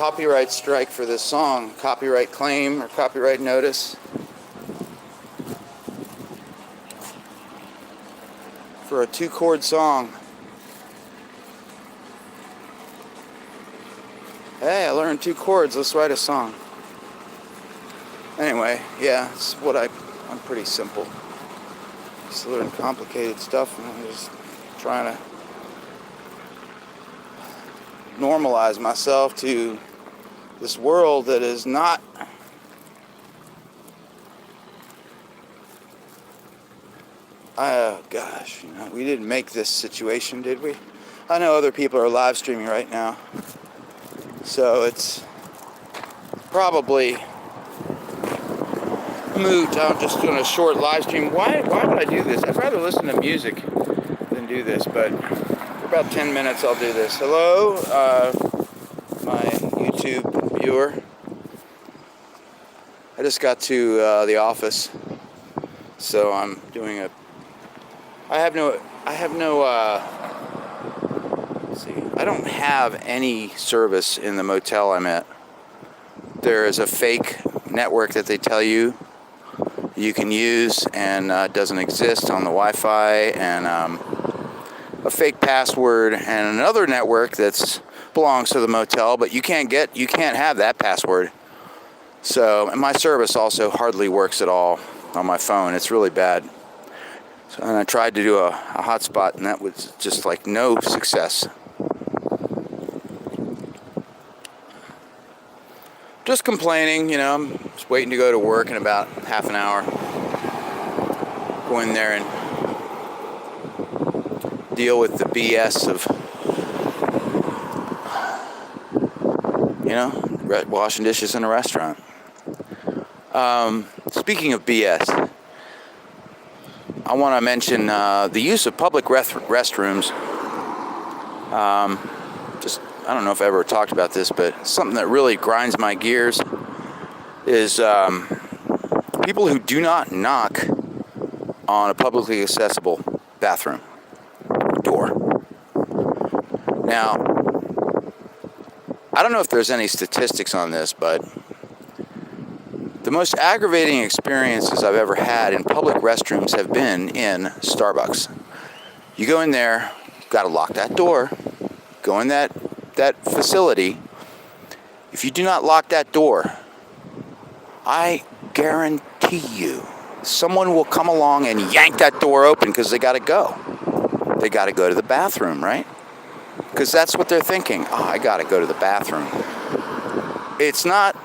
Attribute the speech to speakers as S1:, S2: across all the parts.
S1: copyright strike for this song, copyright claim or copyright notice for a 2-chord song. Hey, I learned 2 chords, let's write a song. Anyway, yeah, it's what I'm pretty simple. Just learn complicated stuff, and I'm just trying to normalize myself to this world that is not gosh, we didn't make this situation, did we? I know other people are live streaming right now, so it's probably moot. I'm just doing a short live stream. Why would I do this? I'd rather listen to music than do this, but for about 10 minutes I'll do this. Hello, my YouTube viewer. I just got to the office, so I'm doing let's see, I don't have any service in the motel I'm at. There is a fake network that they tell you can use, and doesn't exist on the Wi-Fi, and a fake password, and another network that belongs to the motel, but you can't have that password. So, and my service also hardly works at all on my phone. It's really bad. So, and I tried to do a hotspot, and that was just like no success. Just complaining, I'm just waiting to go to work in about half an hour. Go in there and deal with the BS of, washing dishes in a restaurant. Speaking of BS, I want to mention the use of public restrooms. I don't know if I ever talked about this, but something that really grinds my gears is people who do not knock on a publicly accessible bathroom door. Now, I don't know if there's any statistics on this, but the most aggravating experiences I've ever had in public restrooms have been in Starbucks. You go in there, you've got to lock that door, go in that facility. If you do not lock that door, I guarantee you someone will come along and yank that door open because they got to go. They got to go to the bathroom, right? Because that's what they're thinking. Oh, I got to go to the bathroom. It's not,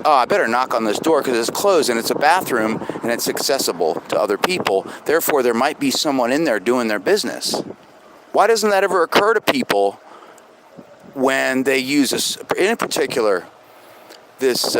S1: oh, I better knock on this door because it's closed and it's a bathroom and it's accessible to other people. Therefore, there might be someone in there doing their business. Why doesn't that ever occur to people when they use this, in particular, this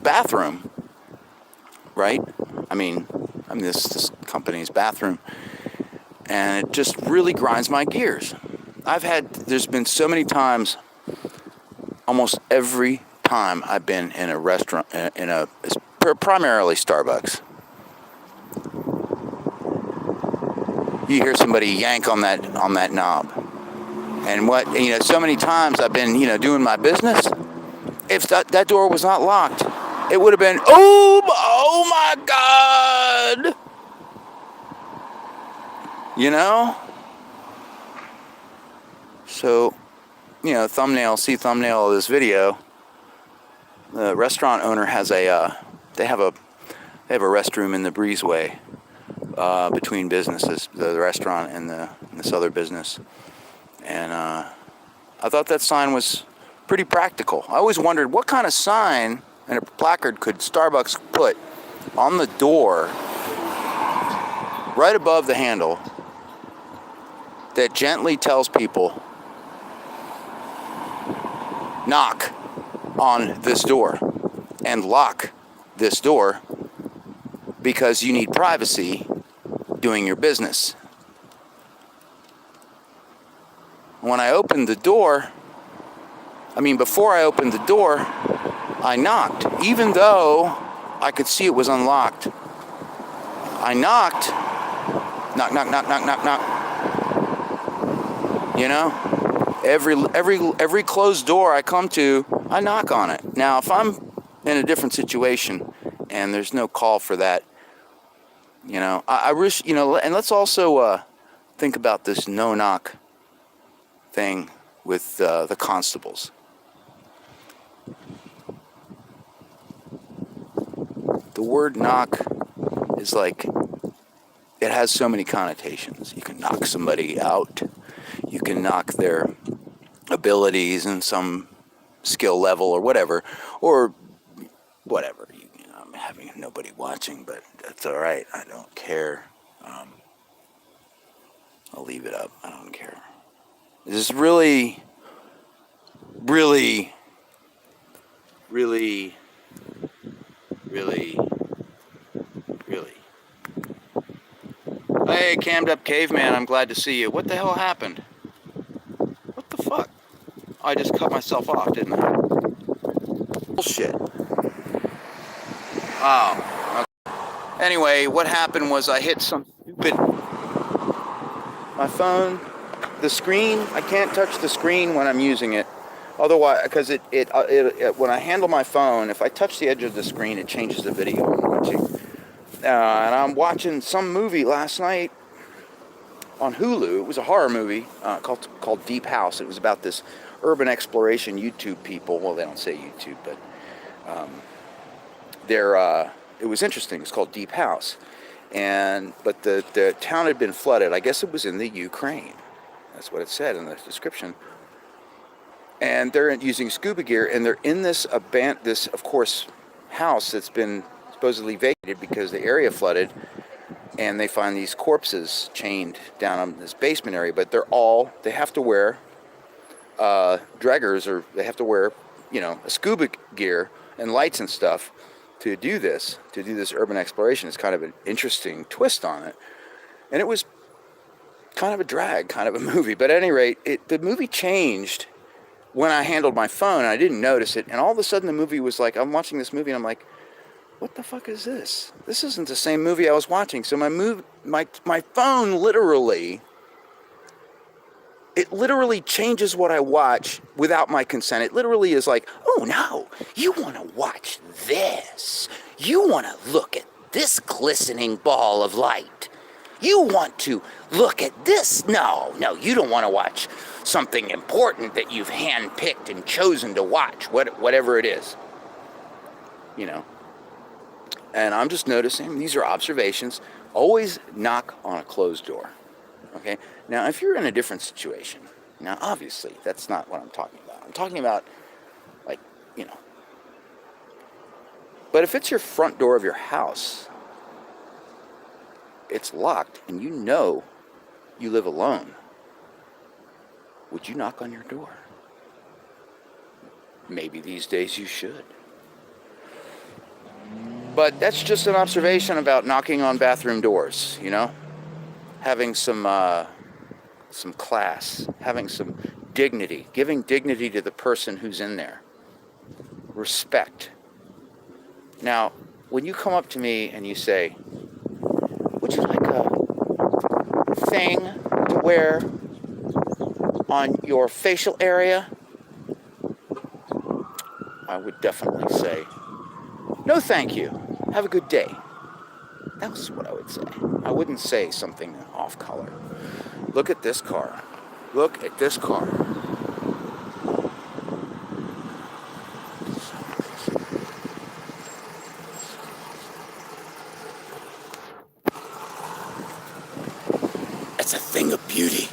S1: bathroom, right? I mean this company's bathroom, and it just really grinds my gears. There's been so many times, almost every time I've been in a restaurant, primarily Starbucks, you hear somebody yank on that knob. And so many times I've been, doing my business. If that door was not locked, it would have been, oh my God. So, thumbnail of this video. The restaurant owner has they have a restroom in the breezeway between businesses, the restaurant and this other business. And I thought that sign was pretty practical. I always wondered what kind of sign and a placard could Starbucks put on the door right above the handle that gently tells people, knock on this door and lock this door because you need privacy doing your business. When I opened the door, before I opened the door, I knocked, even though I could see it was unlocked. I knocked, knock, knock, knock, knock, knock, knock. You know, every closed door I come to, I knock on it. Now, if I'm in a different situation and there's no call for that, you know, I wish, you know, and let's also think about this no knock thing with the constables. The word knock is like, it has so many connotations. You can knock somebody out. You can knock their abilities in some skill level or whatever. Or whatever. You know, I'm having nobody watching, but that's all right. I don't care. I'll leave it up. I don't care. This is really, really, really, really, really. Hey, cammed up caveman, I'm glad to see you. What the hell happened? What the fuck? I just cut myself off, didn't I? Bullshit. Oh. Okay. Anyway, what happened was I hit some stupid... My phone, the screen, I can't touch the screen when I'm using it. Otherwise, because when I handle my phone, if I touch the edge of the screen, it changes the video I'm watching. And I'm watching some movie last night on Hulu. It was a horror movie called Deep House. It was about this urban exploration YouTube people. Well, they don't say YouTube, but it was interesting. It's called Deep House. But the town had been flooded. I guess it was in the Ukraine. That's what it said in the description. And they're using scuba gear, and they're in this of course, house that's been supposedly vacated because the area flooded, and they find these corpses chained down in this basement area. But they have to wear draggers, or they have to wear, you know, a scuba gear and lights and stuff to do this urban exploration. It's kind of an interesting twist on it, and it was kind of a drag, kind of a movie. But at any rate, the movie changed when I handled my phone, and I didn't notice it, and all of a sudden the movie was like, I'm watching this movie and I'm like, what the fuck is this? This isn't the same movie I was watching. So my phone literally changes what I watch without my consent. It literally is like, oh no, you want to watch this. You want to look at this glistening ball of light. You want to look at this. No, you don't want to watch something important that you've handpicked and chosen to watch, whatever it is. You know. And I'm just noticing, these are observations, always knock on a closed door. Okay? Now, if you're in a different situation, now obviously that's not what I'm talking about. I'm talking about, like, you know. But if it's your front door of your house, it's locked, and you know you live alone, would you knock on your door? Maybe these days you should. But that's just an observation about knocking on bathroom doors, you know? Having some class, having some dignity, giving dignity to the person who's in there. Respect. Now, when you come up to me and you say, would you like a thing to wear on your facial area? I would definitely say, no thank you. Have a good day. That's what I would say. I wouldn't say something off color. Look at this car. Look at this car. It's a thing of beauty.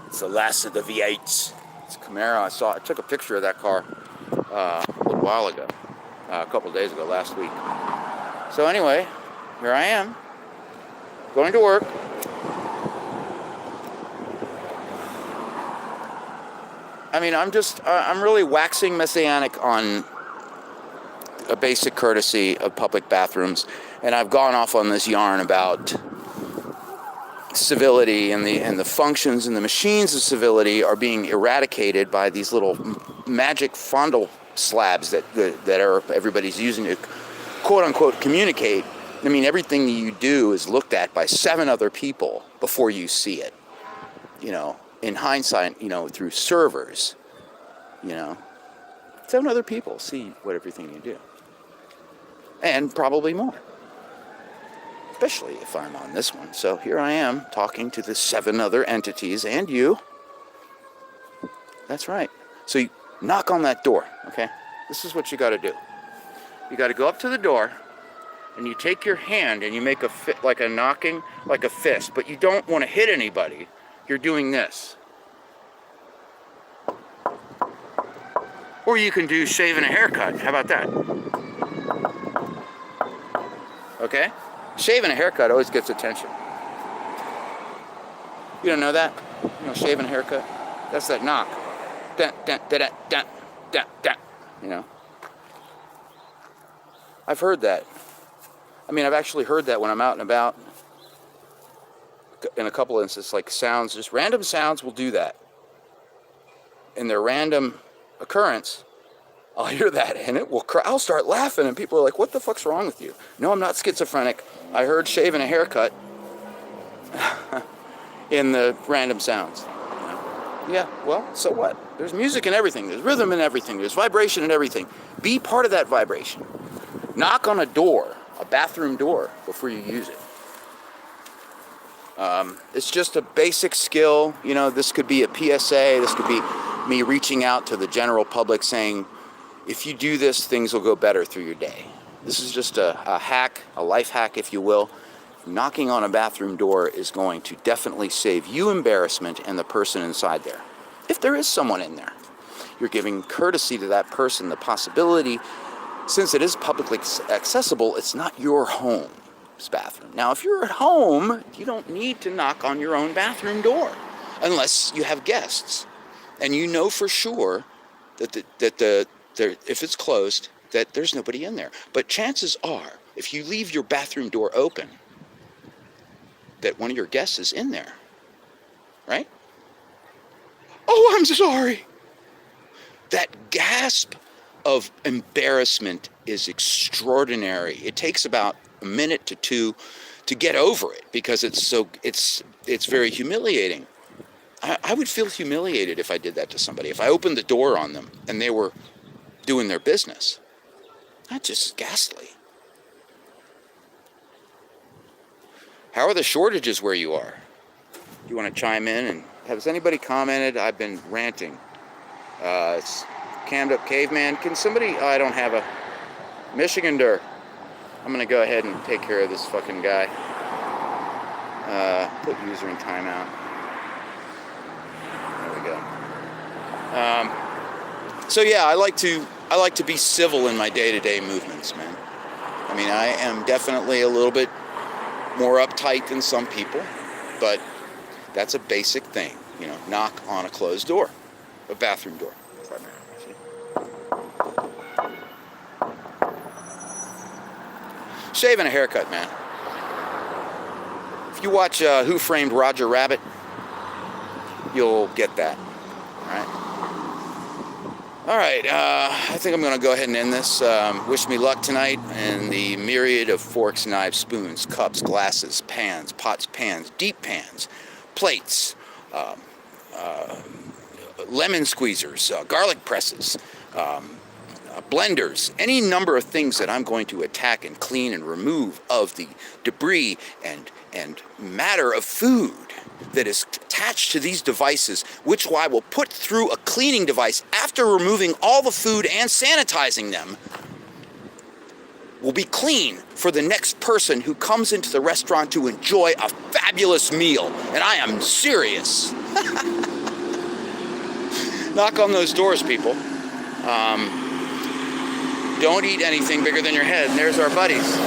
S1: It's the last of the V8s. It's a Camaro. I took a picture of that car a little while ago. A couple of days ago, last week. So anyway, here I am, going to work. I mean, I'm really waxing messianic on a basic courtesy of public bathrooms, and I've gone off on this yarn about civility and the functions and the machines of civility are being eradicated by these little magic fondle slabs that are everybody's using to quote unquote communicate. I mean, everything you do is looked at by 7 other people before you see it. in hindsight, through servers, 7 other people see what everything you do. And probably more. Especially if I'm on this one. So here I am talking to the 7 other entities and you. That's right. So you knock on that door, okay? This is what you got to do. You got to go up to the door and you take your hand and you make like a knocking, like a fist, but you don't want to hit anybody. You're doing this. Or you can do shaving a haircut. How about that? Okay? Shaving a haircut always gets attention. You don't know that? Shaving a haircut? That's that knock. Dun, dun, dun, dun, dun, dun, dun. I've heard that. I've actually heard that when I'm out and about. In a couple of instances, like sounds, just random sounds will do that. In their random occurrence, I'll hear that and it will cry. I'll start laughing and people are like, what the fuck's wrong with you? No, I'm not schizophrenic. I heard shaving a haircut in the random sounds. Yeah, well, so what? There's music in everything. There's rhythm in everything. There's vibration in everything. Be part of that vibration. Knock on a door, a bathroom door, before you use it. It's just a basic skill. This could be a PSA. This could be me reaching out to the general public saying, if you do this, things will go better through your day. This is just a hack, a life hack, if you will. Knocking on a bathroom door is going to definitely save you embarrassment and the person inside there. If there is someone in there, you're giving courtesy to that person, the possibility, since it is publicly accessible, it's not your home's bathroom. Now, if you're at home, you don't need to knock on your own bathroom door unless you have guests. And you know for sure that if it's closed, that there's nobody in there. But chances are, if you leave your bathroom door open, that one of your guests is in there, right? Oh, I'm sorry. That gasp of embarrassment is extraordinary. It takes about a minute to 2 to get over it because it's very humiliating. I would feel humiliated if I did that to somebody. If I opened the door on them and they were doing their business. That's just ghastly. How are the shortages where you are? You want to chime in? And has anybody commented? I've been ranting. It's Cammed Up Caveman. Can somebody... I don't have a... Michigander. I'm going to go ahead and take care of this fucking guy. Put user in timeout. There we go. So yeah, I like to be civil in my day-to-day movements, man. I am definitely a little bit more uptight than some people, but that's a basic thing. Knock on a closed door, a bathroom door. Shaving a haircut, man. If you watch Who Framed Roger Rabbit, you'll get that. All right, I think I'm going to go ahead and end this. Wish me luck tonight in the myriad of forks, knives, spoons, cups, glasses, pans, pots, pans, deep pans, plates, lemon squeezers, garlic presses, blenders, any number of things that I'm going to attack and clean and remove of the debris and matter of food that is attached to these devices, which I will put through a cleaning device after removing all the food and sanitizing them, will be clean for the next person who comes into the restaurant to enjoy a fabulous meal. And I am serious. Knock on those doors, people. Don't eat anything bigger than your head. And there's our buddies.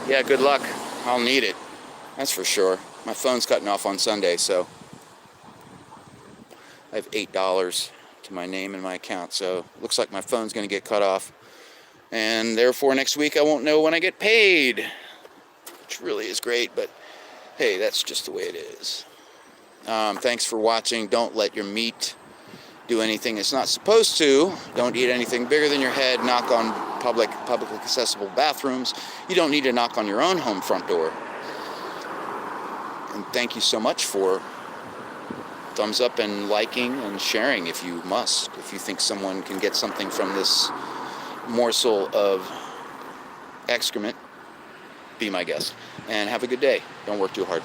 S1: Yeah, good luck. I'll need it. That's for sure. My phone's cutting off on Sunday, so I have $8 to my name and my account, so looks like my phone's going to get cut off. And therefore, next week I won't know when I get paid, which really is great, but hey, that's just the way it is. Thanks for watching. Don't let your meat do anything it's not supposed to. Don't eat anything bigger than your head. Knock on publicly accessible bathrooms. You don't need to knock on your own home front door. And thank you so much for thumbs up and liking and sharing if you must. If you think someone can get something from this morsel of excrement, be my guest. And have a good day. Don't work too hard.